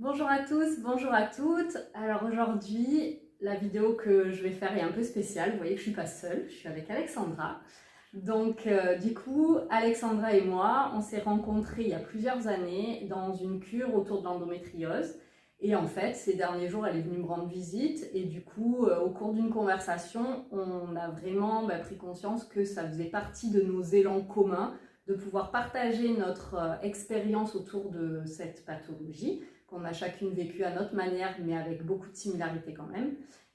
Bonjour à tous, bonjour à toutes. Alors aujourd'hui, la vidéo que je vais faire est un peu spéciale. Vous voyez que je suis pas seule, je suis avec Alexandra. Donc du coup, Alexandra et moi, on s'est rencontrés il y a plusieurs années dans une cure autour de l'endométriose. Et en fait, ces derniers jours, elle est venue me rendre visite et du coup, au cours d'une conversation, on a vraiment pris conscience que ça faisait partie de nos élans communs de pouvoir partager notre expérience autour de cette pathologie qu'on a chacune vécue à notre manière, mais avec beaucoup de similarités quand même.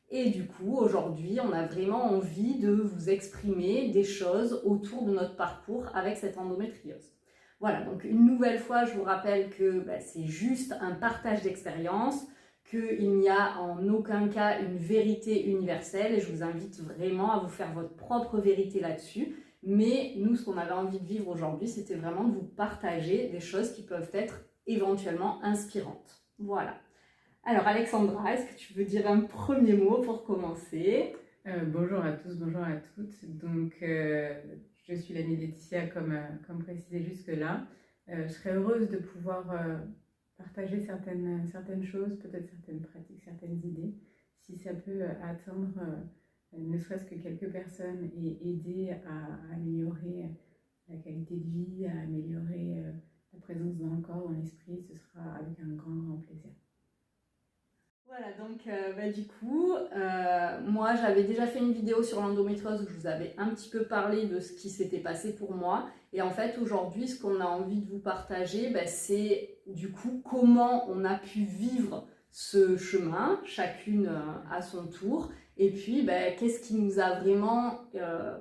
Et du coup, aujourd'hui, on a vraiment envie de vous exprimer des choses autour de notre parcours avec cette endométriose. Voilà, donc une nouvelle fois, je vous rappelle que c'est juste un partage d'expérience, qu'il n'y a en aucun cas une vérité universelle et je vous invite vraiment à vous faire votre propre vérité là-dessus. Mais nous, ce qu'on avait envie de vivre aujourd'hui, c'était vraiment de vous partager des choses qui peuvent être éventuellement inspirantes. Voilà. Alors Alexandra, est-ce que tu veux dire un premier mot pour commencer? Bonjour à tous, bonjour à toutes. Donc, je suis l'amie Laetitia, comme précisé jusque-là. Je serais heureuse de pouvoir partager certaines choses, peut-être certaines pratiques, certaines idées, si ça peut atteindre ne serait-ce que quelques personnes et aider à améliorer la qualité de vie, à améliorer la présence dans le corps, dans l'esprit. Ce sera avec un grand plaisir. Voilà, donc du coup, moi j'avais déjà fait une vidéo sur l'endométriose où je vous avais un petit peu parlé de ce qui s'était passé pour moi. Et en fait, aujourd'hui, ce qu'on a envie de vous partager, c'est du coup comment on a pu vivre ce chemin, chacune à son tour. Et puis, qu'est-ce qui nous a vraiment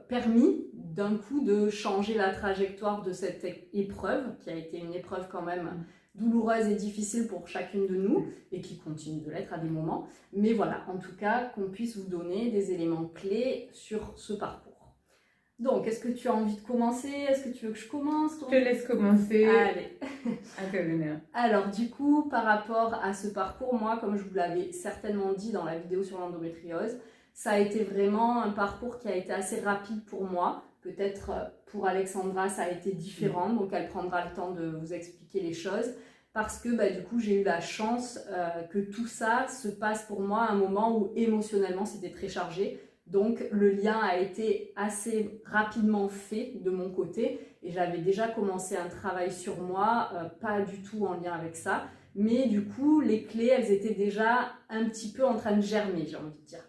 permis d'un coup de changer la trajectoire de cette épreuve, qui a été une épreuve quand même douloureuse et difficile pour chacune de nous et qui continue de l'être à des moments. Mais voilà, en tout cas, qu'on puisse vous donner des éléments clés sur ce parcours. Donc, est-ce que tu as envie de commencer? Est-ce que tu veux que je commence? Je te laisse commencer. Allez. À toi l'honneur. Alors, du coup, par rapport à ce parcours, moi, comme je vous l'avais certainement dit dans la vidéo sur l'endométriose, ça a été vraiment un parcours qui a été assez rapide pour moi. Peut-être pour Alexandra, ça a été différent, donc elle prendra le temps de vous expliquer les choses. Parce que du coup, j'ai eu la chance que tout ça se passe pour moi à un moment où émotionnellement, c'était très chargé. Donc, le lien a été assez rapidement fait de mon côté. Et j'avais déjà commencé un travail sur moi, pas du tout en lien avec ça. Mais du coup, les clés, elles étaient déjà un petit peu en train de germer, j'ai envie de dire.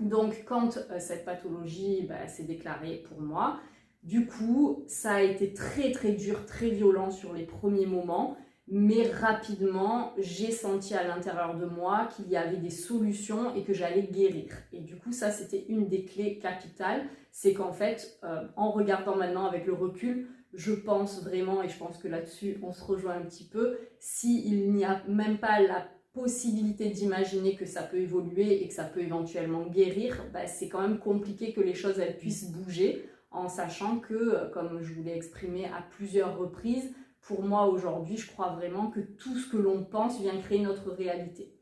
Donc, quand cette pathologie s'est déclarée pour moi, du coup, ça a été très très dur, très violent sur les premiers moments, mais rapidement, j'ai senti à l'intérieur de moi qu'il y avait des solutions et que j'allais guérir. Et du coup, ça, c'était une des clés capitales, c'est qu'en fait, en regardant maintenant avec le recul, je pense vraiment, et je pense que là-dessus, on se rejoint un petit peu, s'il n'y a même pas la possibilité d'imaginer que ça peut évoluer et que ça peut éventuellement guérir, c'est quand même compliqué que les choses elles puissent bouger, en sachant que, comme je vous l'ai exprimé à plusieurs reprises, pour moi aujourd'hui, je crois vraiment que tout ce que l'on pense vient créer notre réalité.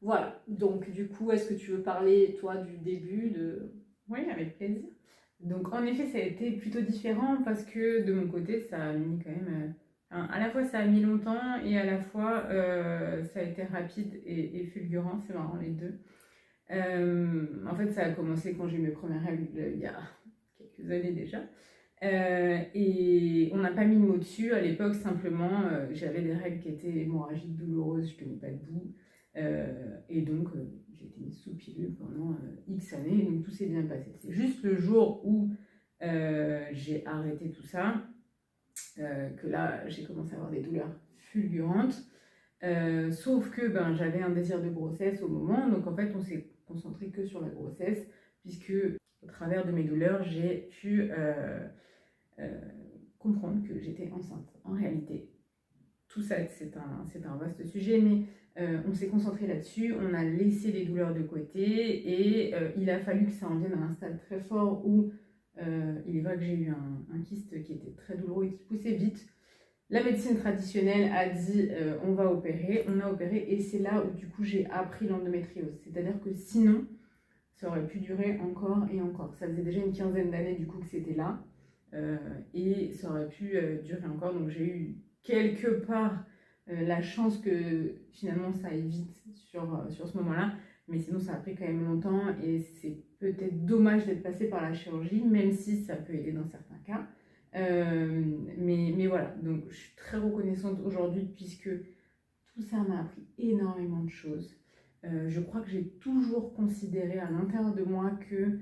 Voilà, donc du coup, est-ce que tu veux parler, toi, du début de... Oui, avec plaisir. Donc, en effet, ça a été plutôt différent parce que de mon côté, ça a mis quand même. À la fois, ça a mis longtemps et à la fois, ça a été rapide et fulgurant. C'est marrant, les deux. En fait, ça a commencé quand j'ai eu mes premières règles il y a quelques années déjà. Et on n'a pas mis de mots dessus. À l'époque, simplement, j'avais des règles qui étaient hémorragiques, douloureuses, je ne tenais pas debout. Et donc, j'ai été mise sous pilule pendant X années, donc tout s'est bien passé. C'est juste le jour où j'ai arrêté tout ça, que là, j'ai commencé à avoir des douleurs fulgurantes. Sauf que j'avais un désir de grossesse au moment, donc en fait, on s'est concentré que sur la grossesse, puisque au travers de mes douleurs, j'ai pu comprendre que j'étais enceinte. En réalité, tout ça, c'est un vaste sujet, mais on s'est concentré là-dessus, on a laissé les douleurs de côté et il a fallu que ça en vienne à un stade très fort où il est vrai que j'ai eu un kyste qui était très douloureux et qui poussait vite. La médecine traditionnelle a dit on va opérer, on a opéré et c'est là où du coup j'ai appris l'endométriose. C'est-à-dire que sinon, ça aurait pu durer encore et encore. Ça faisait déjà une quinzaine d'années du coup que c'était là et ça aurait pu durer encore. Donc j'ai eu quelque part La chance que finalement ça aille vite sur ce moment-là, mais sinon ça a pris quand même longtemps et c'est peut-être dommage d'être passé par la chirurgie, même si ça peut aider dans certains cas. Mais voilà, donc je suis très reconnaissante aujourd'hui puisque tout ça m'a appris énormément de choses. Je crois que j'ai toujours considéré à l'intérieur de moi que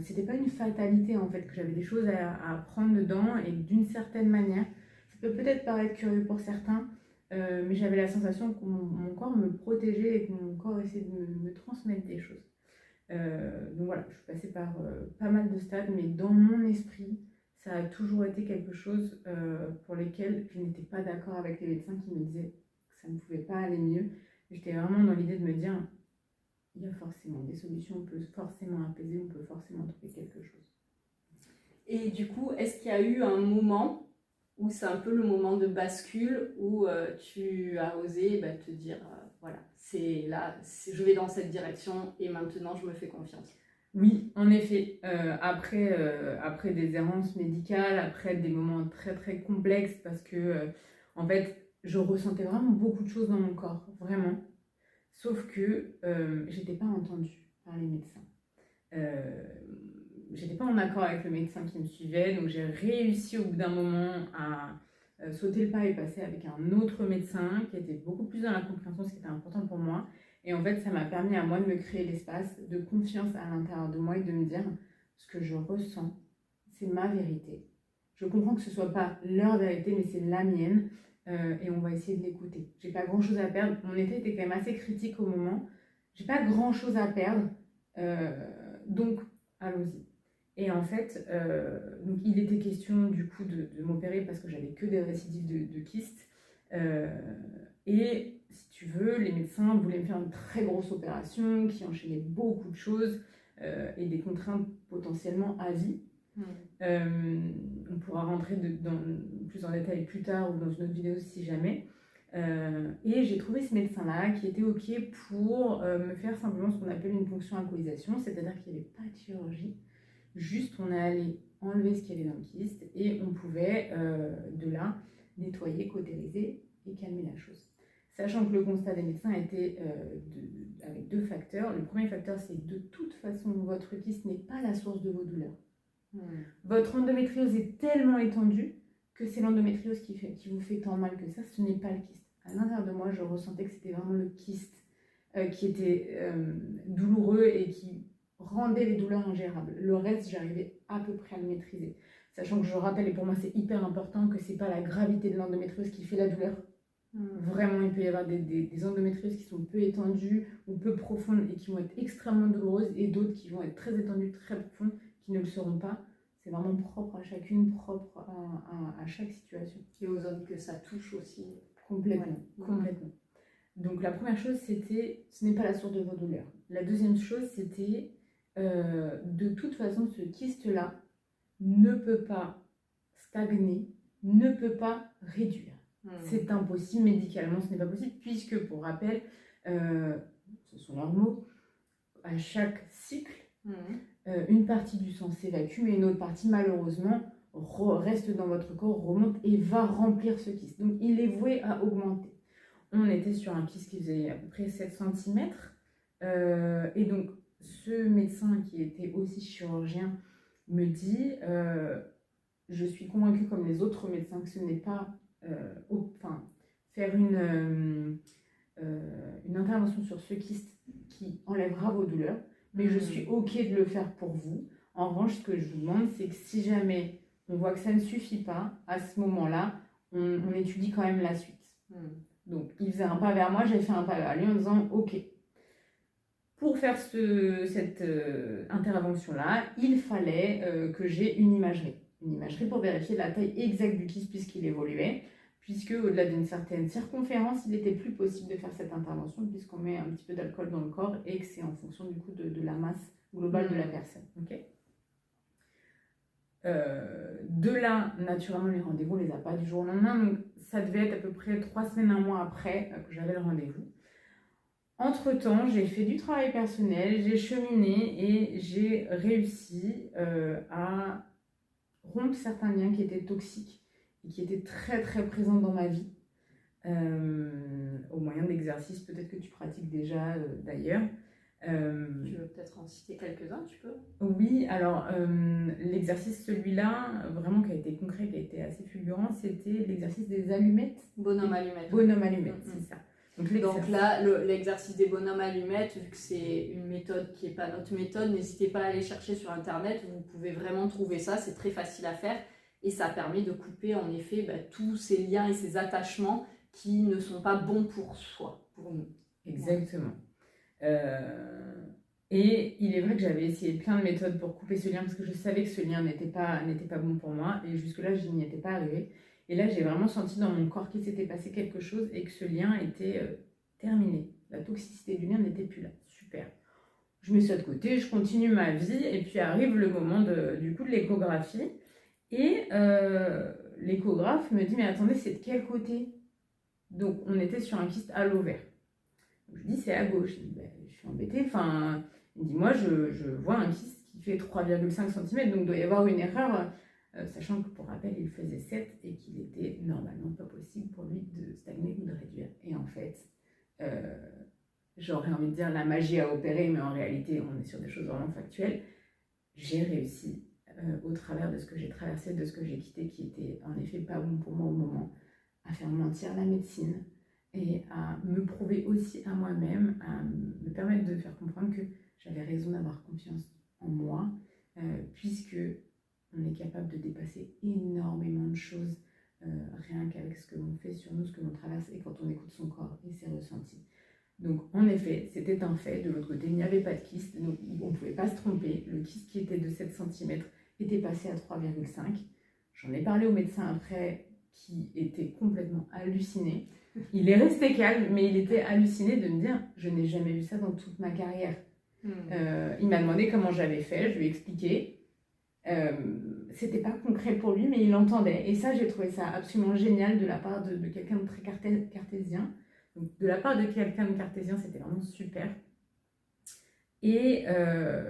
c'était pas une fatalité en fait, que j'avais des choses à apprendre dedans et d'une certaine manière, ça peut peut-être paraître curieux pour certains, mais j'avais la sensation que mon corps me protégeait et que mon corps essayait de me transmettre des choses. Donc voilà, je suis passée par pas mal de stades, mais dans mon esprit, ça a toujours été quelque chose pour lesquels je n'étais pas d'accord avec les médecins qui me disaient que ça ne pouvait pas aller mieux. J'étais vraiment dans l'idée de me dire, il y a forcément des solutions, on peut forcément apaiser, on peut forcément trouver quelque chose. Et du coup, est-ce qu'il y a eu un moment où c'est un peu le moment de bascule où tu as osé te dire, voilà, c'est là, je vais dans cette direction et maintenant je me fais confiance? Oui, en effet, après des errances médicales, après des moments très très complexes, parce que en fait, je ressentais vraiment beaucoup de choses dans mon corps, vraiment. Sauf que j'étais pas entendue par les médecins. J'étais pas en accord avec le médecin qui me suivait, donc j'ai réussi au bout d'un moment à sauter le pas et passer avec un autre médecin qui était beaucoup plus dans la compréhension, ce qui était important pour moi. Et en fait, ça m'a permis à moi de me créer l'espace de confiance à l'intérieur de moi et de me dire ce que je ressens, c'est ma vérité. Je comprends que ce soit pas leur vérité, mais c'est la mienne. Et on va essayer de l'écouter. J'ai pas grand chose à perdre. Mon été était quand même assez critique au moment. J'ai pas grand chose à perdre. Donc, allons-y. Et en fait, donc il était question du coup de m'opérer parce que j'avais que des récidives de kystes. Et si tu veux, les médecins voulaient me faire une très grosse opération qui enchaînait beaucoup de choses et des contraintes potentiellement à vie. On pourra rentrer plus en détail plus tard ou dans une autre vidéo si jamais. Et j'ai trouvé ce médecin-là qui était OK pour me faire simplement ce qu'on appelle une ponction alcoolisation, c'est-à-dire qu'il n'y avait pas de chirurgie, juste on est allé enlever ce qu'il y avait dans le kyste et on pouvait de là nettoyer, cautériser et calmer la chose. Sachant que le constat des médecins était avec deux facteurs. Le premier facteur, c'est de toute façon, votre kyste n'est pas la source de vos douleurs. Votre endométriose est tellement étendue que c'est l'endométriose qui vous fait tant mal que ça, ce n'est pas le kyste. À l'intérieur de moi, je ressentais que c'était vraiment le kyste qui était douloureux et qui rendait les douleurs ingérables. Le reste, j'arrivais à peu près à le maîtriser. Sachant que je rappelle, et pour moi c'est hyper important, que c'est pas la gravité de l'endométriose qui fait la douleur. Vraiment, il peut y avoir des endométrioses qui sont peu étendues ou peu profondes et qui vont être extrêmement douloureuses et d'autres qui vont être très étendues, très profondes, qui ne le seront pas. C'est vraiment propre à chacune, propre à chaque situation. Et aux hommes que ça touche aussi. Complètement, complètement. Donc la première chose, c'était, ce n'est pas la source de vos douleurs. La deuxième chose, c'était, de toute façon, ce kyste-là ne peut pas stagner, ne peut pas réduire. C'est impossible, médicalement, ce n'est pas possible, puisque, pour rappel, ce sont leurs mots, à chaque cycle, une partie du sang s'évacue, mais une autre partie, malheureusement, reste dans votre corps, remonte et va remplir ce kyste. Donc, il est voué à augmenter. On était sur un kyste qui faisait à peu près 7 cm. Et donc, ce médecin qui était aussi chirurgien me dit je suis convaincue, comme les autres médecins, que ce n'est pas faire une intervention sur ce kyste qui enlèvera vos douleurs, mais je suis OK de le faire pour vous. En revanche, ce que je vous demande, c'est que si jamais on voit que ça ne suffit pas, à ce moment-là, on étudie quand même la suite. Donc, il faisait un pas vers moi, j'ai fait un pas vers lui en disant OK. Pour faire cette intervention-là, il fallait que j'ai une imagerie. Une imagerie pour vérifier la taille exacte du kyste puisqu'il évoluait, puisque au-delà d'une certaine circonférence, il n'était plus possible de faire cette intervention puisqu'on met un petit peu d'alcool dans le corps et que c'est en fonction du coup de la masse globale de la personne. Okay. De là, naturellement, les rendez-vous, on ne les a pas du jour au lendemain, donc ça devait être à peu près 3 semaines, 1 mois après que j'avais le rendez-vous. Entre-temps, j'ai fait du travail personnel, j'ai cheminé et j'ai réussi à rompre certains liens qui étaient toxiques et qui étaient très très présents dans ma vie. au moyen d'exercices peut-être que tu pratiques déjà d'ailleurs. Tu veux peut-être en citer quelques-uns, tu peux? Oui, alors l'exercice celui-là, vraiment qui a été concret, qui a été assez fulgurant, c'était l'exercice des allumettes. Bonhomme allumette. Bonhomme allumette, c'est ça. Donc là, l'exercice des bonhommes allumettes, vu que c'est une méthode qui n'est pas notre méthode, n'hésitez pas à aller chercher sur internet, vous pouvez vraiment trouver ça, c'est très facile à faire et ça permet de couper en effet tous ces liens et ces attachements qui ne sont pas bons pour soi, pour nous. Exactement. Et il est vrai que j'avais essayé plein de méthodes pour couper ce lien parce que je savais que ce lien n'était pas bon pour moi et jusque-là je n'y étais pas arrivée. Et là j'ai vraiment senti dans mon corps qu'il s'était passé quelque chose et que ce lien était terminé. La toxicité du lien n'était plus là. Super. Je mets ça de côté, je continue ma vie et puis arrive le moment de l'échographie. Et l'échographe me dit mais attendez, c'est de quel côté? Donc on était sur un kyste à l'ovaire. Je dis c'est à gauche. Je dis, je suis embêtée. Enfin, il me dit moi je vois un kyste qui fait 3,5 cm, donc il doit y avoir une erreur, sachant que pour rappel il faisait 7 et qu'il était normalement pas possible pour lui de stagner ou de réduire. Et en fait, j'aurais envie de dire la magie a opéré, mais en réalité on est sur des choses vraiment factuelles. J'ai réussi au travers de ce que j'ai traversé, de ce que j'ai quitté, qui était en effet pas bon pour moi au moment, à faire mentir la médecine et à me prouver aussi à moi-même, à me permettre de faire comprendre que j'avais raison d'avoir confiance en moi, puisque on est capable de dépasser énormément de choses, rien qu'avec ce que l'on fait sur nous, ce que l'on traverse, et quand on écoute son corps et ses ressentis. Donc en effet, c'était un fait, de l'autre côté, il n'y avait pas de kyste, donc on ne pouvait pas se tromper, le kyste qui était de 7 cm était passé à 3,5. J'en ai parlé au médecin après, qui était complètement halluciné. Il est resté calme, mais il était halluciné de me dire « je n'ai jamais vu ça dans toute ma carrière ». Il m'a demandé comment j'avais fait, je lui ai expliqué. C'était pas concret pour lui, mais il entendait. Et ça, j'ai trouvé ça absolument génial de la part de quelqu'un de très cartésien. Donc, de la part de quelqu'un de cartésien, c'était vraiment super. Et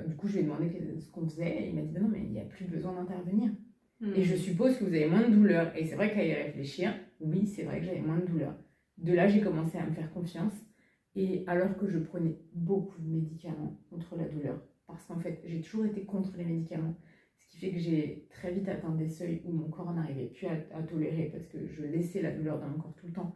du coup, je lui ai demandé ce qu'on faisait. Et il m'a dit non, mais il n'y a plus besoin d'intervenir. Et je suppose que vous avez moins de douleur. Et c'est vrai qu'à y réfléchir, oui, c'est vrai que j'avais moins de douleur. De là, j'ai commencé à me faire confiance. Et alors que je prenais beaucoup de médicaments contre la douleur, parce qu'en fait, j'ai toujours été contre les médicaments, ce qui fait que j'ai très vite atteint des seuils où mon corps n'arrivait plus à tolérer, parce que je laissais la douleur dans mon corps tout le temps,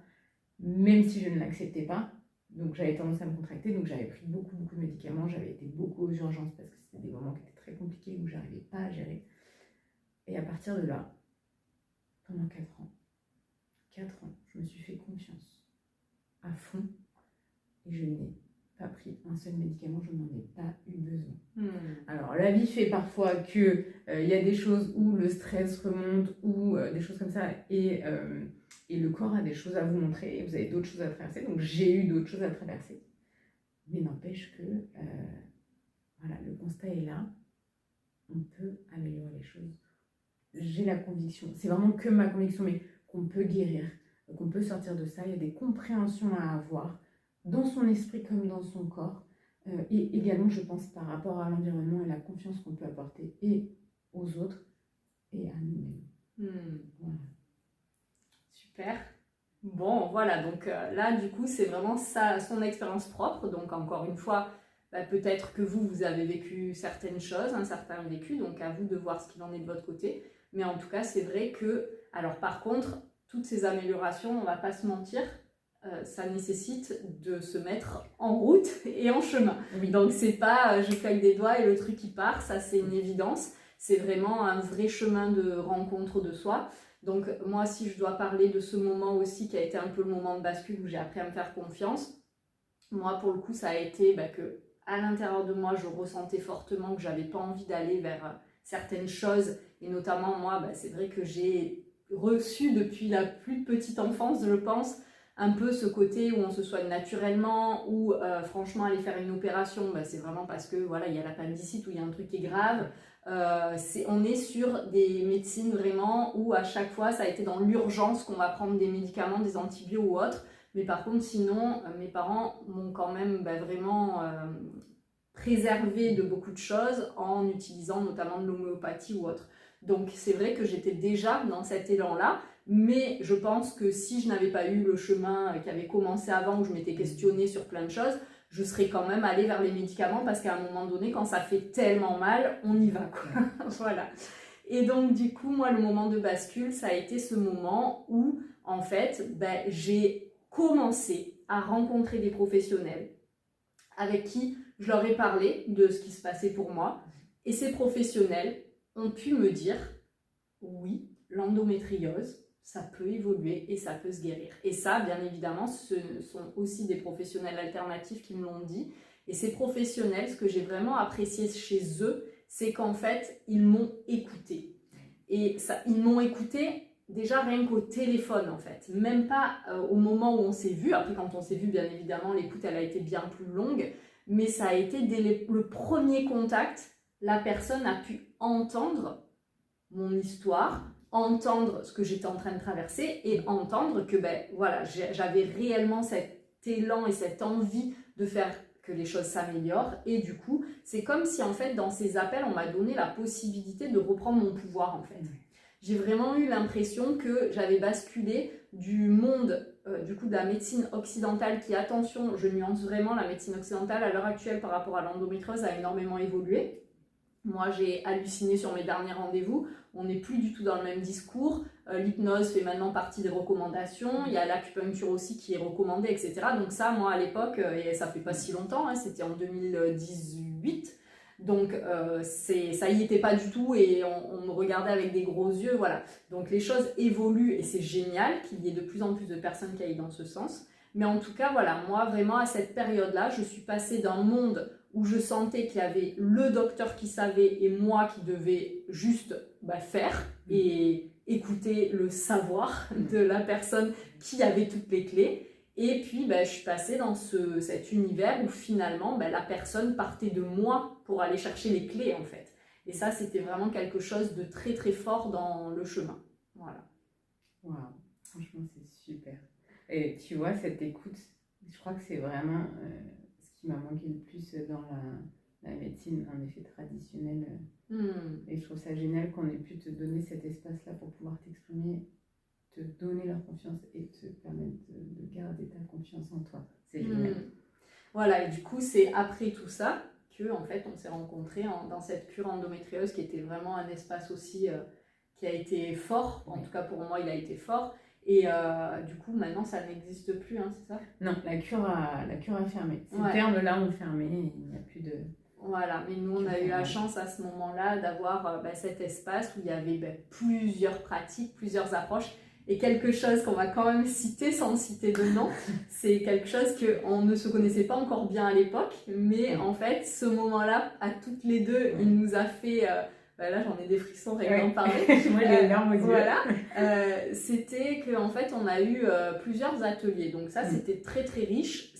même si je ne l'acceptais pas. Donc j'avais tendance à me contracter, donc j'avais pris beaucoup de médicaments, j'avais été beaucoup aux urgences, parce que c'était des moments qui étaient très compliqués, où j'arrivais pas à gérer. Et à partir de là, pendant 4 ans, je me suis fait confiance à fond. Et je n'ai pas pris un seul médicament, je n'en ai pas eu besoin. Alors la vie fait parfois que y a des choses où le stress remonte ou des choses comme ça et le corps a des choses à vous montrer et vous avez d'autres choses à traverser. Donc j'ai eu d'autres choses à traverser. Mais n'empêche que voilà, le constat est là. On peut améliorer les choses. J'ai la conviction, c'est vraiment que ma conviction, mais qu'on peut guérir, qu'on peut sortir de ça. Il y a des compréhensions à avoir dans son esprit comme dans son corps, et également je pense par rapport à l'environnement et la confiance qu'on peut apporter et aux autres et à nous-mêmes. Voilà. Super. Bon, voilà, donc là du coup c'est vraiment son expérience propre, donc encore une fois, peut-être que vous avez vécu certaines choses, un certain vécu, donc à vous de voir ce qu'il en est de votre côté, mais en tout cas c'est vrai que, alors par contre, toutes ces améliorations, on va pas se mentir, ça nécessite de se mettre en route et en chemin. Oui. Donc c'est pas je claque des doigts et le truc qui part, ça c'est une évidence. C'est vraiment un vrai chemin de rencontre de soi. Donc moi, si je dois parler de ce moment aussi qui a été un peu le moment de bascule où j'ai appris à me faire confiance, moi pour le coup ça a été que à l'intérieur de moi je ressentais fortement que j'avais pas envie d'aller vers certaines choses et notamment moi c'est vrai que j'ai reçu depuis la plus petite enfance, je pense, un peu ce côté où on se soigne naturellement, ou franchement aller faire une opération, c'est vraiment parce que voilà, il y a l'appendicite ou il y a un truc qui est grave. On est sur des médecines vraiment où à chaque fois ça a été dans l'urgence qu'on va prendre des médicaments, des antibiotiques ou autres. Mais par contre sinon, mes parents m'ont quand même vraiment préservé de beaucoup de choses en utilisant notamment de l'homéopathie ou autre. Donc c'est vrai que j'étais déjà dans cet élan-là, Mais je pense que si je n'avais pas eu le chemin qui avait commencé avant, où je m'étais questionnée sur plein de choses, je serais quand même allée vers les médicaments parce qu'à un moment donné, quand ça fait tellement mal, on y va, quoi. Voilà. Et donc, du coup, moi, le moment de bascule, ça a été ce moment où, en fait, j'ai commencé à rencontrer des professionnels avec qui je leur ai parlé de ce qui se passait pour moi. Et ces professionnels ont pu me dire, oui, l'endométriose, ça peut évoluer et ça peut se guérir. Et ça, bien évidemment, ce sont aussi des professionnels alternatifs qui me l'ont dit. Et ces professionnels, ce que j'ai vraiment apprécié chez eux, c'est qu'en fait, ils m'ont écouté. Et ça, ils m'ont écouté déjà rien qu'au téléphone, en fait. Même pas au moment où on s'est vu. Après, quand on s'est vu, bien évidemment, l'écoute, elle a été bien plus longue. Mais ça a été dès le premier contact, la personne a pu entendre mon histoire, entendre ce que j'étais en train de traverser et entendre que voilà, j'avais réellement cet élan et cette envie de faire que les choses s'améliorent. Et du coup, c'est comme si en fait dans ces appels, on m'a donné la possibilité de reprendre mon pouvoir en fait. J'ai vraiment eu l'impression que j'avais basculé du monde du coup de la médecine occidentale qui, attention, je nuance vraiment, la médecine occidentale à l'heure actuelle par rapport à l'endométriose a énormément évolué. Moi, j'ai halluciné sur mes derniers rendez-vous. On n'est plus du tout dans le même discours. L'hypnose fait maintenant partie des recommandations. Il y a l'acupuncture aussi qui est recommandée, etc. Donc ça, moi, à l'époque, et ça fait pas si longtemps, hein, c'était en 2018. Donc ça y était pas du tout et on me regardait avec des gros yeux. Voilà. Donc les choses évoluent et c'est génial qu'il y ait de plus en plus de personnes qui aillent dans ce sens. Mais en tout cas, voilà, moi, vraiment, à cette période-là, je suis passée d'un monde où je sentais qu'il y avait le docteur qui savait et moi qui devais juste faire et écouter le savoir de la personne qui avait toutes les clés. Et puis, je suis passée dans cet univers où finalement, la personne partait de moi pour aller chercher les clés, en fait. Et ça, c'était vraiment quelque chose de très, très fort dans le chemin. Voilà. Waouh, franchement, c'est super. Et tu vois, cette écoute, je crois que c'est vraiment ce qui m'a manqué le plus dans la médecine, en effet, traditionnelle. Et je trouve ça génial qu'on ait pu te donner cet espace-là pour pouvoir t'exprimer, te donner leur confiance et te permettre de garder ta confiance en toi. C'est génial. Voilà, et du coup, c'est après tout ça que, en fait, on s'est rencontrés dans cette cure endométriose qui était vraiment un espace aussi qui a été fort. En tout cas, pour moi, il a été fort. Et du coup, maintenant, ça n'existe plus, hein, c'est ça? Non, la cure a fermé. Ces termes-là ont fermé, il n'y a plus de... Voilà, mais nous, on a eu la chance à ce moment-là d'avoir cet espace où il y avait plusieurs pratiques, plusieurs approches. Et quelque chose qu'on va quand même citer sans citer de nom, c'est quelque chose qu'on ne se connaissait pas encore bien à l'époque, mais en fait, ce moment-là, à toutes les deux, il nous a fait... là, j'en ai des frissons rien d'en parler. Moi, j'ai les larmes aux yeux. Voilà. C'était qu'en fait, on a eu plusieurs ateliers. Donc ça, c'était très, très riche.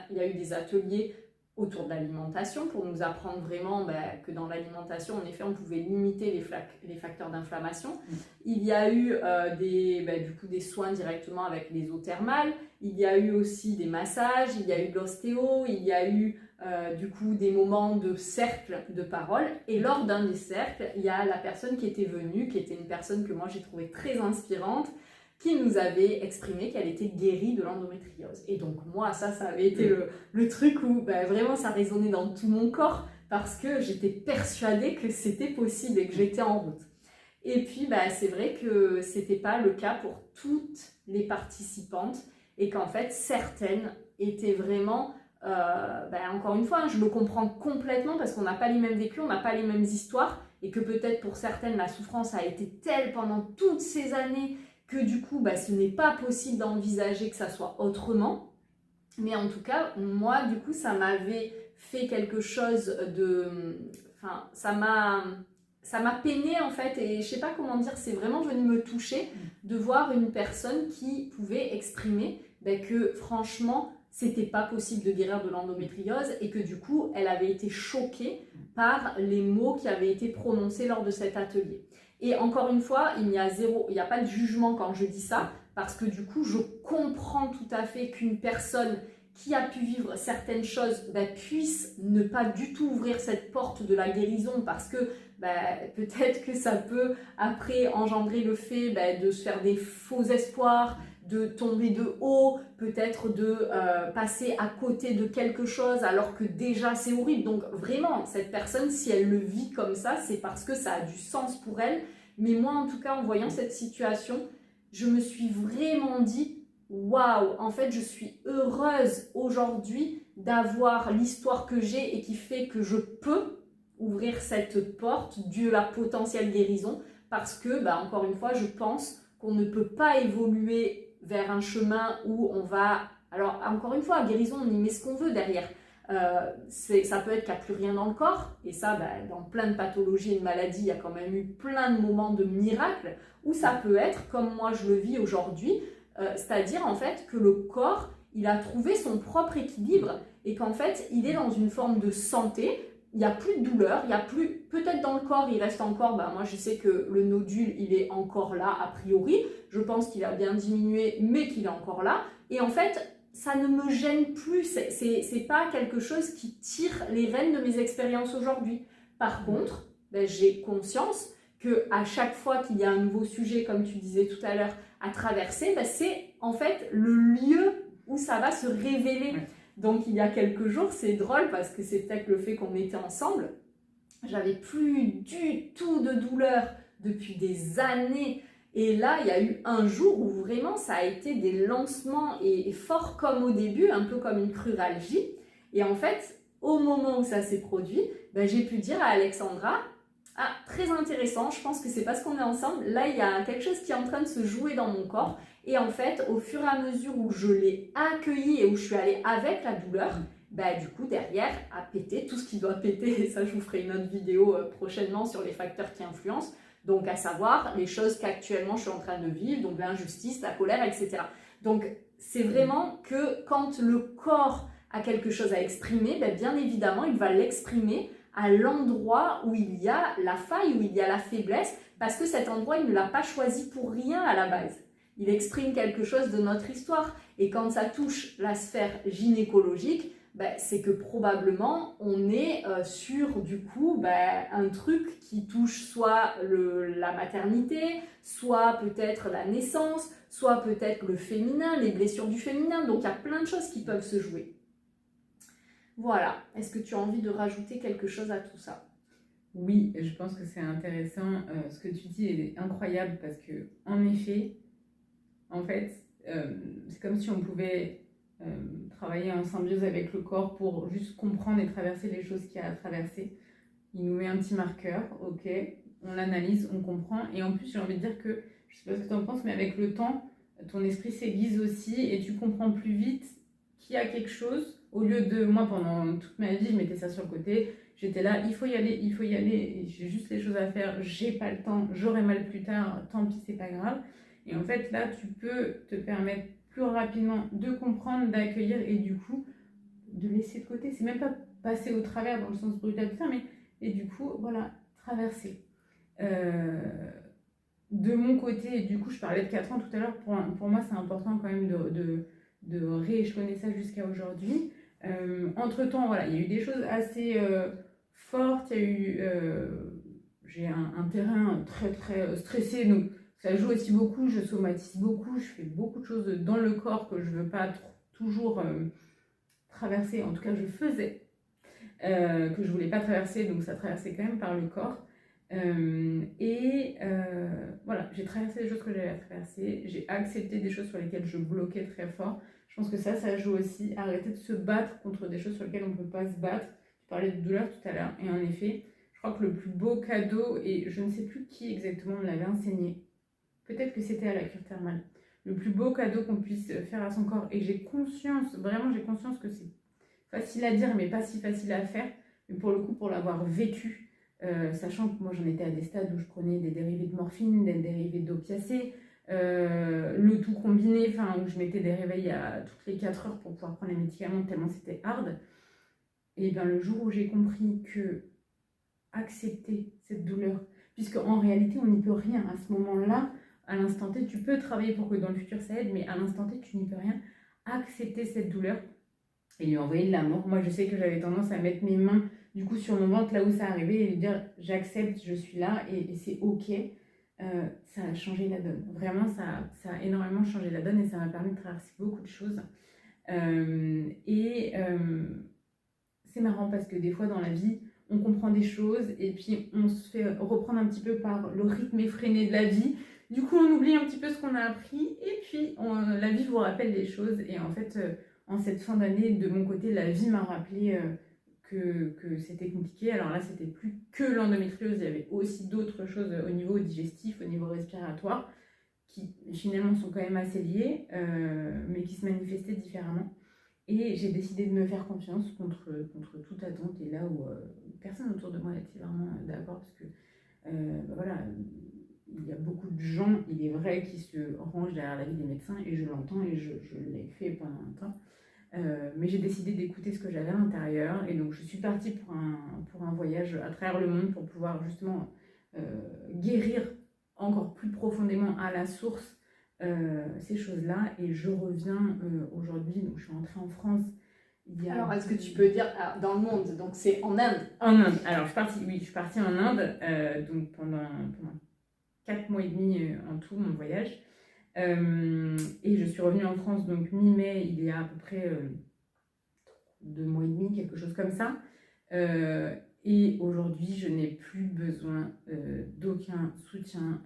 Il y a eu des ateliers autour de l'alimentation pour nous apprendre vraiment que dans l'alimentation, en effet, on pouvait limiter les facteurs d'inflammation. Il y a eu des soins directement avec les eaux thermales. Il y a eu aussi des massages. Il y a eu de l'ostéo. Il y a eu des moments de cercle de parole. Et lors d'un des cercles, il y a la personne qui était venue, qui était une personne que moi j'ai trouvée très inspirante, qui nous avait exprimé qu'elle était guérie de l'endométriose. Et donc moi, ça avait été le truc où vraiment ça résonnait dans tout mon corps parce que j'étais persuadée que c'était possible et que j'étais en route. Et puis c'est vrai que c'était pas le cas pour toutes les participantes et qu'en fait certaines étaient vraiment... encore une fois, je le comprends complètement parce qu'on n'a pas les mêmes vécus, on n'a pas les mêmes histoires et que peut-être pour certaines la souffrance a été telle pendant toutes ces années que du coup ce n'est pas possible d'envisager que ça soit autrement. Mais en tout cas, moi du coup ça m'avait fait quelque chose de... ça m'a peiné en fait et je sais pas comment dire, c'est vraiment venu me toucher de voir une personne qui pouvait exprimer que franchement c'était pas possible de guérir de l'endométriose et que du coup elle avait été choquée par les mots qui avaient été prononcés lors de cet atelier. Et encore une fois, il n'y a pas de jugement quand je dis ça, parce que du coup je comprends tout à fait qu'une personne qui a pu vivre certaines choses puisse ne pas du tout ouvrir cette porte de la guérison parce que peut-être que ça peut après engendrer le fait de se faire des faux espoirs, de tomber de haut, peut-être de passer à côté de quelque chose alors que déjà c'est horrible. Donc vraiment, cette personne, si elle le vit comme ça, c'est parce que ça a du sens pour elle. Mais moi, en tout cas, en voyant cette situation, je me suis vraiment dit, waouh, en fait, je suis heureuse aujourd'hui d'avoir l'histoire que j'ai et qui fait que je peux ouvrir cette porte de la potentielle guérison parce que, encore une fois, je pense qu'on ne peut pas évoluer vers un chemin où on va... Alors, encore une fois, guérison, on y met ce qu'on veut derrière. Ça peut être qu'il n'y a plus rien dans le corps, et ça, dans plein de pathologies et de maladies, il y a quand même eu plein de moments de miracles, ou ça peut être, comme moi je le vis aujourd'hui, c'est-à-dire en fait que le corps, il a trouvé son propre équilibre, et qu'en fait, il est dans une forme de santé. Il n'y a plus de douleur, il n'y a plus, peut-être dans le corps, il reste encore, moi je sais que le nodule, il est encore là a priori, je pense qu'il a bien diminué, mais qu'il est encore là, et en fait, ça ne me gêne plus, c'est pas quelque chose qui tire les rênes de mes expériences aujourd'hui. Par contre, j'ai conscience qu'à chaque fois qu'il y a un nouveau sujet, comme tu disais tout à l'heure, à traverser, c'est en fait le lieu où ça va se révéler. Ouais. Donc il y a quelques jours, c'est drôle parce que c'est peut-être le fait qu'on était ensemble, j'avais plus du tout de douleur depuis des années. Et là, il y a eu un jour où vraiment ça a été des lancements et fort comme au début, un peu comme une cruralgie. Et en fait, au moment où ça s'est produit, j'ai pu dire à Alexandra, ah, très intéressant, je pense que c'est parce qu'on est ensemble, là il y a quelque chose qui est en train de se jouer dans mon corps. Et en fait, au fur et à mesure où je l'ai accueilli et où je suis allée avec la douleur, du coup derrière a pété tout ce qui doit péter. Et ça, je vous ferai une autre vidéo prochainement sur les facteurs qui influencent. Donc à savoir les choses qu'actuellement je suis en train de vivre, donc l'injustice, la colère, etc. Donc c'est vraiment que quand le corps a quelque chose à exprimer, bien évidemment il va l'exprimer à l'endroit où il y a la faille, où il y a la faiblesse, parce que cet endroit il ne l'a pas choisi pour rien à la base. Il exprime quelque chose de notre histoire, et quand ça touche la sphère gynécologique, c'est que probablement on est sur du coup un truc qui touche soit la maternité, soit peut-être la naissance, soit peut-être le féminin, les blessures du féminin. Donc il y a plein de choses qui peuvent se jouer. Voilà, est-ce que tu as envie de rajouter quelque chose à tout ça? Oui, je pense que c'est intéressant. Ce que tu dis est incroyable parce que, en effet, c'est comme si on pouvait travailler en symbiose avec le corps pour juste comprendre et traverser les choses qu'il y a à traverser. Il nous met un petit marqueur, ok, on l'analyse, on comprend. Et en plus, j'ai envie de dire que, je sais pas ce que tu en penses, mais avec le temps, ton esprit s'aiguise aussi et tu comprends plus vite qu'il y a quelque chose. Au lieu de, moi, pendant toute ma vie, je mettais ça sur le côté. J'étais là, il faut y aller, j'ai juste les choses à faire, j'ai pas le temps, j'aurai mal plus tard, tant pis, c'est pas grave. Et en fait, là, tu peux te permettre plus rapidement de comprendre, d'accueillir et du coup, de laisser de côté. C'est même pas passer au travers dans le sens brutal de ça, mais et du coup, voilà, traverser. De mon côté, du coup, je parlais de 4 ans tout à l'heure, pour moi, c'est important quand même de rééchelonner ça jusqu'à aujourd'hui. Entre-temps, voilà, il y a eu des choses assez fortes, il y a eu... j'ai un terrain très très stressé, donc ça joue aussi beaucoup, je somatise beaucoup, je fais beaucoup de choses dans le corps que je ne veux pas toujours traverser, en tout cas je faisais, que je ne voulais pas traverser, donc ça traversait quand même par le corps. Voilà, j'ai traversé des choses que j'avais à traverser, j'ai accepté des choses sur lesquelles je bloquais très fort. Je pense que ça joue aussi, arrêter de se battre contre des choses sur lesquelles on ne peut pas se battre. Tu parlais de douleur tout à l'heure, et en effet, je crois que le plus beau cadeau, et je ne sais plus qui exactement me l'avait enseigné, peut-être que c'était à la cure thermale, le plus beau cadeau qu'on puisse faire à son corps, et j'ai conscience, vraiment j'ai conscience que c'est facile à dire mais pas si facile à faire, mais pour le coup pour l'avoir vécu, sachant que moi j'en étais à des stades où je prenais des dérivés de morphine, des dérivés d'opiacés, le tout combiné, où je mettais des réveils à toutes les 4 heures pour pouvoir prendre les médicaments tellement c'était hard. Et bien le jour où j'ai compris que accepter cette douleur, puisque en réalité on n'y peut rien à ce moment-là, à l'instant T, tu peux travailler pour que dans le futur ça aide, mais à l'instant T tu n'y peux rien, accepter cette douleur et lui envoyer de l'amour. Moi je sais que j'avais tendance à mettre mes mains du coup sur mon ventre, là où ça arrivait, et dire j'accepte, je suis là et c'est ok. Ça a changé la donne. Vraiment, ça a énormément changé la donne et ça m'a permis de traverser beaucoup de choses. C'est marrant parce que des fois dans la vie, on comprend des choses et puis on se fait reprendre un petit peu par le rythme effréné de la vie. Du coup, on oublie un petit peu ce qu'on a appris et puis la vie vous rappelle des choses. Et en fait, en cette fin d'année, de mon côté, la vie m'a rappelé que c'était compliqué. Alors là, c'était plus que l'endométriose, il y avait aussi d'autres choses au niveau digestif, au niveau respiratoire, qui finalement sont quand même assez liées, mais qui se manifestaient différemment. Et j'ai décidé de me faire confiance contre toute attente. Et là où personne autour de moi n'était vraiment d'accord, parce que voilà, il y a beaucoup de gens, il est vrai, qui se rangent derrière l'avis des médecins, et je l'entends, et je l'ai fait pendant un temps. Mais j'ai décidé d'écouter ce que j'avais à l'intérieur, et donc je suis partie pour un voyage à travers le monde pour pouvoir justement guérir encore plus profondément à la source ces choses-là. Et je reviens aujourd'hui, donc je suis rentrée en France. Alors, est-ce que tu peux dire dans le monde, donc c'est en Inde? En Inde. Alors, je suis partie en Inde donc pendant 4 mois et demi en tout, mon voyage. Et je suis revenue en France donc mi-mai, il y a à peu près 2 mois et demi, quelque chose comme ça. Et aujourd'hui, je n'ai plus besoin d'aucun soutien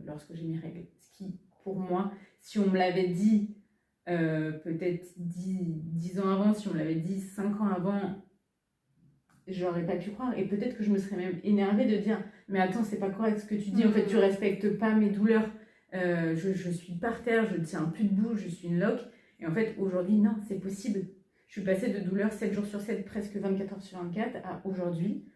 lorsque j'ai mes règles. Ce qui, pour moi, si on me l'avait dit peut-être 10 ans avant, si on me l'avait dit 5 ans avant, j'aurais pas pu croire. Et peut-être que je me serais même énervée de dire mais attends, c'est pas correct ce que tu dis, en fait tu respectes pas mes douleurs, je suis par terre, je ne tiens plus debout, je suis une loque. Et en fait aujourd'hui, non, c'est possible. Je suis passée de douleur 7 jours sur 7, presque 24 heures sur 24 à aujourd'hui.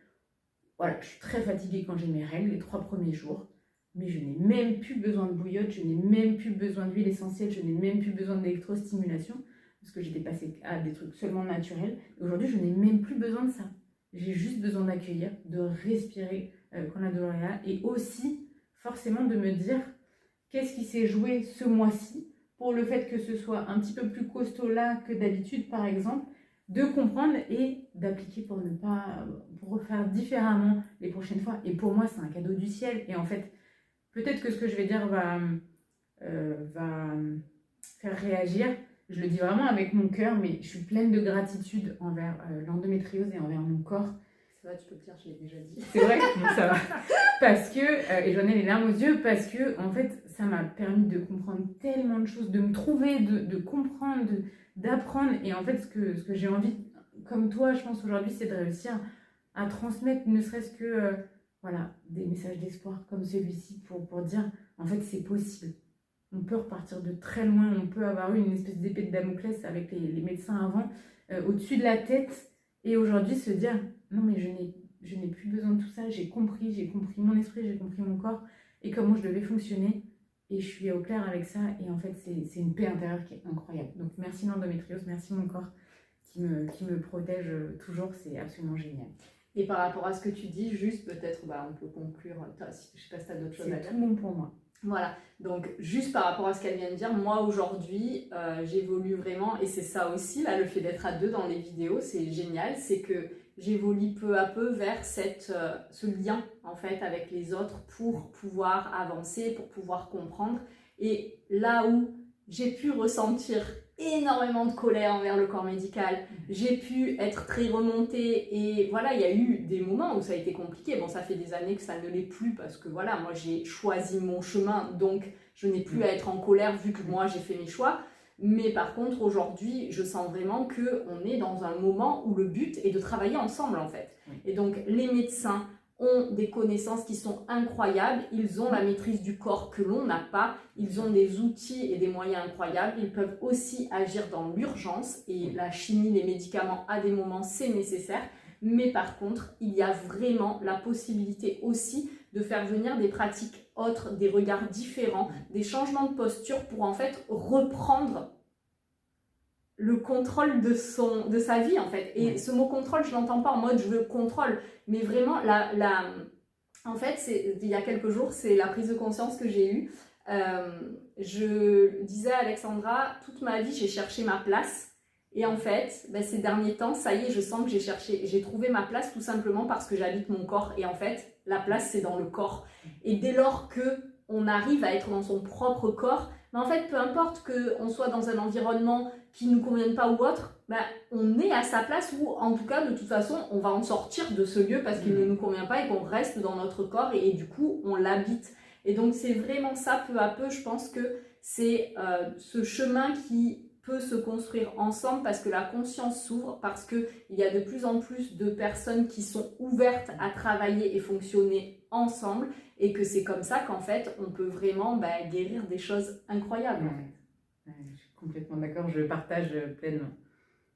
Voilà, je suis très fatiguée quand j'ai mes règles, les 3 premiers jours. Mais je n'ai même plus besoin de bouillotte, je n'ai même plus besoin d'huile essentielle, je n'ai même plus besoin d'électrostimulation, parce que j'étais passée à des trucs seulement naturels. Aujourd'hui, je n'ai même plus besoin de ça. J'ai juste besoin d'accueillir, de respirer quand la douleur est là, et aussi forcément de me dire qu'est-ce qui s'est joué ce mois-ci pour le fait que ce soit un petit peu plus costaud là que d'habitude, par exemple, de comprendre et d'appliquer pour ne pas pour refaire différemment les prochaines fois. Et pour moi, c'est un cadeau du ciel. Et en fait, peut-être que ce que je vais dire va faire réagir. Je le dis vraiment avec mon cœur, mais je suis pleine de gratitude envers l'endométriose et envers mon corps. Ça va, tu peux le dire, je l'ai déjà dit. C'est vrai? Bon, ça va. Parce que, et j'en ai les larmes aux yeux, parce que, en fait, ça m'a permis de comprendre tellement de choses, de me trouver, de comprendre, d'apprendre. Et en fait, ce que j'ai envie, comme toi, je pense aujourd'hui, c'est de réussir à transmettre, ne serait-ce que voilà, des messages d'espoir comme celui-ci pour dire, en fait, c'est possible. On peut repartir de très loin, on peut avoir eu une espèce d'épée de Damoclès avec les médecins avant, au-dessus de la tête, et aujourd'hui se dire, non mais je n'ai plus besoin de tout ça, j'ai compris mon esprit, j'ai compris mon corps, et comment je devais fonctionner, et je suis au clair avec ça, et en fait c'est une paix intérieure qui est incroyable. Donc merci l'endométriose, merci mon corps qui me protège toujours, c'est absolument génial. Et par rapport à ce que tu dis, juste peut-être, on peut conclure, je ne sais pas si tu as d'autres choses à dire. C'est tout bon pour moi. Voilà, donc juste par rapport à ce qu'elle vient de dire, moi aujourd'hui, j'évolue vraiment, et c'est ça aussi, là, le fait d'être à deux dans les vidéos, c'est génial, c'est que j'évolue peu à peu vers ce lien, en fait, avec les autres pour pouvoir avancer, pour pouvoir comprendre. Et là où j'ai pu ressentir énormément de colère envers le corps médical, j'ai pu être très remontée, et voilà, il y a eu des moments où ça a été compliqué. Bon, ça fait des années que ça ne l'est plus parce que voilà, moi j'ai choisi mon chemin, donc je n'ai plus à être en colère vu que moi j'ai fait mes choix. Mais par contre, aujourd'hui, je sens vraiment qu'on est dans un moment où le but est de travailler ensemble en fait. Et donc les médecins ont des connaissances qui sont incroyables, ils ont la maîtrise du corps que l'on n'a pas, ils ont des outils et des moyens incroyables, ils peuvent aussi agir dans l'urgence, et la chimie, les médicaments, à des moments, c'est nécessaire, mais par contre, il y a vraiment la possibilité aussi de faire venir des pratiques autres, des regards différents, des changements de posture pour en fait reprendre le contrôle de sa vie en fait. Et ce mot contrôle, je l'entends pas en mode je veux contrôle, mais vraiment en fait, il y a quelques jours, c'est la prise de conscience que j'ai eue. Je disais à Alexandra, toute ma vie j'ai cherché ma place, Et en fait, ben, ces derniers temps, ça y est, je sens que j'ai trouvé ma place tout simplement parce que j'habite mon corps. Et en fait, la place, c'est dans le corps. Et dès lors qu'on arrive à être dans son propre corps, mais en fait, peu importe qu'on soit dans un environnement qui ne nous convienne pas ou autre, ben, on est à sa place ou en tout cas, de toute façon, on va en sortir de ce lieu parce qu'il ne nous convient pas et qu'on reste dans notre corps et du coup, on l'habite. Et donc, c'est vraiment ça, peu à peu, je pense que c'est ce chemin qui peut se construire ensemble parce que la conscience s'ouvre, parce qu'il y a de plus en plus de personnes qui sont ouvertes à travailler et fonctionner ensemble et que c'est comme ça qu'en fait, on peut vraiment guérir des choses incroyables. Ouais, je suis complètement d'accord, je partage pleinement,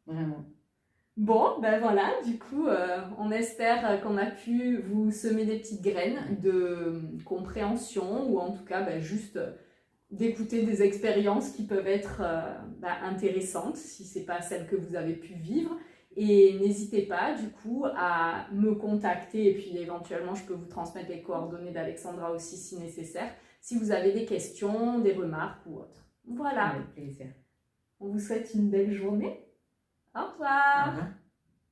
vraiment. Bon, ben voilà, du coup, on espère qu'on a pu vous semer des petites graines de compréhension ou en tout cas juste d'écouter des expériences qui peuvent être intéressantes si ce n'est pas celles que vous avez pu vivre. Et n'hésitez pas du coup à me contacter et puis éventuellement je peux vous transmettre les coordonnées d'Alexandra aussi si nécessaire, si vous avez des questions, des remarques ou autres. Voilà. Avec plaisir. On vous souhaite une belle journée. Au revoir. Au revoir.